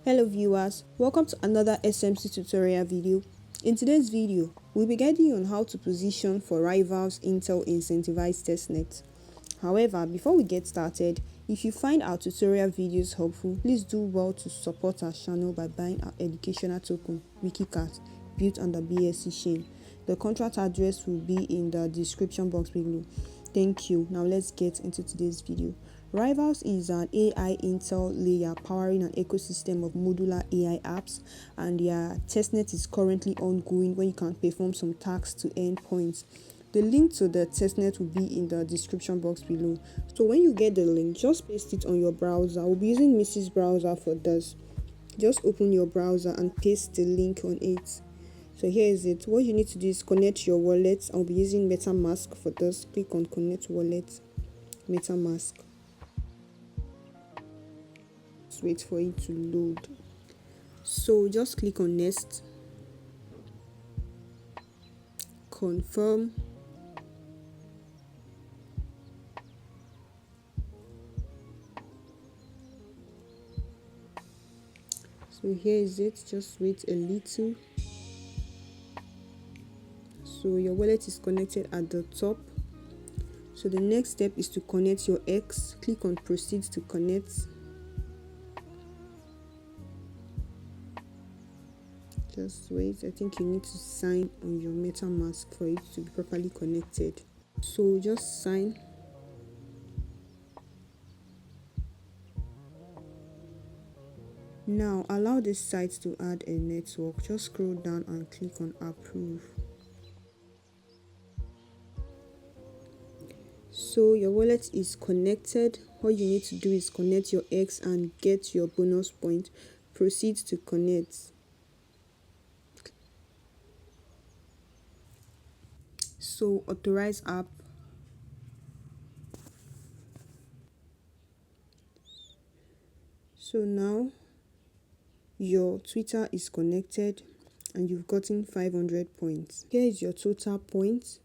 Hello viewers, welcome to another SMC tutorial video. In today's video, we'll be guiding you on how to position for Rivalz Intel Incentivized Testnet. However, before we get started, if you find our tutorial videos helpful, please do well to support our channel by buying our educational token, WikiCat, built on the BSC chain. The contract address will be in the description box below. Thank you. Now let's get into today's video. Rivalz is an AI Intel layer powering an ecosystem of modular AI apps, and their testnet is currently ongoing where you can perform some tasks to earn points. The link to the testnet will be in the description box below. So when you get the link, just paste it on your browser. We'll be using Mrs. Browser for this. Just open your browser and paste the link on it. So here is it. What you need to do is connect your wallet. I'll be using MetaMask for this. Click on connect wallet, MetaMask. Just wait for it to load. So just click on next, confirm, so here is it. Just wait a little. So your wallet is connected at the top. So the next step is to connect your X. Click on proceed to connect. Just wait. I think you need to sign on your MetaMask for it to be properly connected. So just sign. Now allow this site to add a network. Just scroll down and click on approve. So your wallet is connected. All you need to do is connect your X and get your bonus point. Proceed to connect. So authorize app. So now your Twitter is connected and you've gotten 500 points. Here is your total points.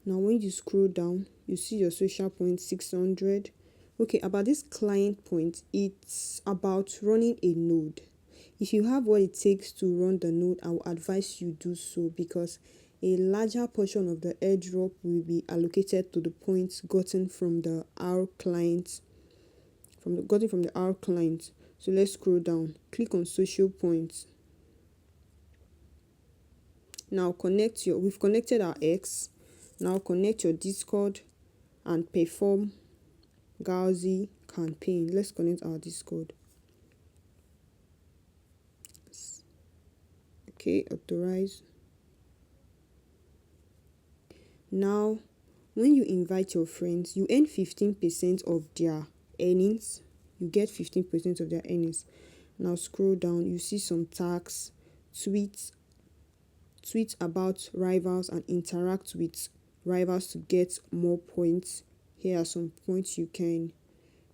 Now when you scroll down, you see your social points 600. Okay, about this client point, it's about running a node. If you have what it takes to run the node, I will advise you do so, because a larger portion of the airdrop will be allocated to the points gotten from the R client. From the R client. So let's scroll down. Click on social points. Now we've connected our X. Now connect your Discord and perform gazi campaign. Let's connect our Discord. Okay, authorize. Now when you invite your friends, you earn 15% of their earnings. You get 15% of their earnings. Now scroll down, you see some tags, tweet about Rivalz and interact with Rivalz to get more points. Here are some points you can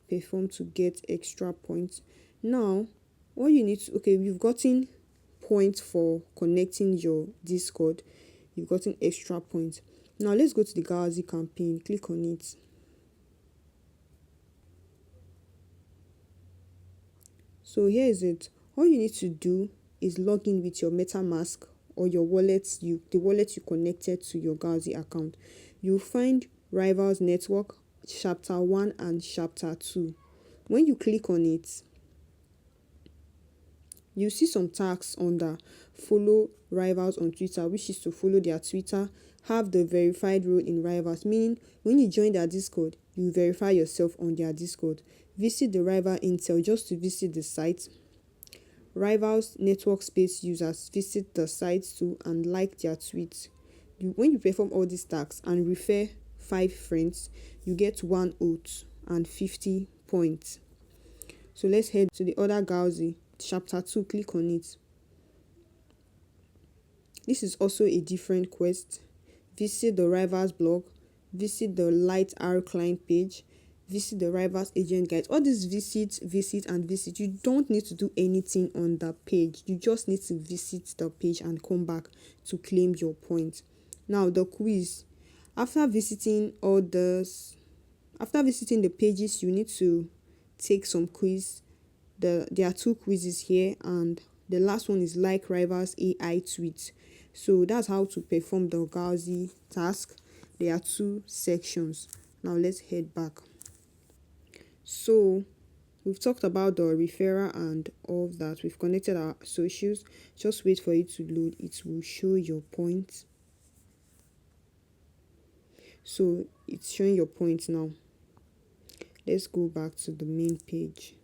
perform to get extra points. Now what you need to, okay, you've gotten points for connecting your Discord. You've gotten extra points. Now let's go to the gazi campaign. Click on it. So here is it. All you need to do is log in with your MetaMask or your wallet, the wallet you connected to your gazi account. You'll find Rivalz network chapter 1 and chapter 2. When you click on it, you see some tags under follow Rivalz on Twitter, which is to follow their Twitter, have the verified role in Rivalz, meaning when you join their Discord, you verify yourself on their Discord. Visit the Rivalz Intel just to visit the site. Rivalz network space users visit the site too and like their tweets. When you perform all these tasks and refer 5 friends, you get 1 oath and 50 points. So let's head to the other gazi. Chapter 2, click on it. This is also a different quest. Visit the Rivalz blog, visit the Light R client page, visit the Rivalz agent guide. All these visit and visit. You don't need to do anything on the page. You just need to visit the page and come back to claim your points. Now the quiz. After visiting the pages, you need to take some quiz. there are two quizzes here, and the last one is like Rivalz AI tweets. So that's how to perform the gazi task. There are two sections. Now let's head back. So we've talked about the referral and all of that. We've connected our socials. Just wait for it to load. It will show your points. So it's showing your points now. Let's go back to the main page.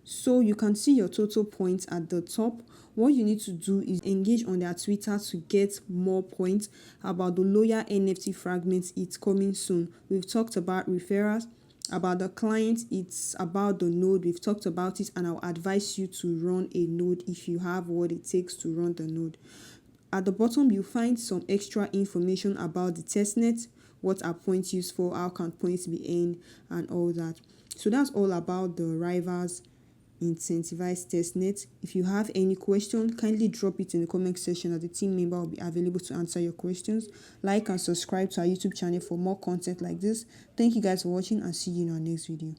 So you can see your total points at the top. What you need to do is engage on their Twitter to get more points about the loyal NFT fragments. It's coming soon. We've talked about referrals. About the client, it's about the node. We've talked about it, and I'll advise you to run a node if you have what it takes to run the node. At the bottom, you'll find some extra information about the testnet, what are points used for, how can points be earned, and all that. So that's all about the Rivalz Incentivized Testnet. If you have any question, kindly drop it in the comment section, and the team member will be available to answer your questions. Like and subscribe to our YouTube channel for more content like this. Thank you guys for watching, and see you in our next video.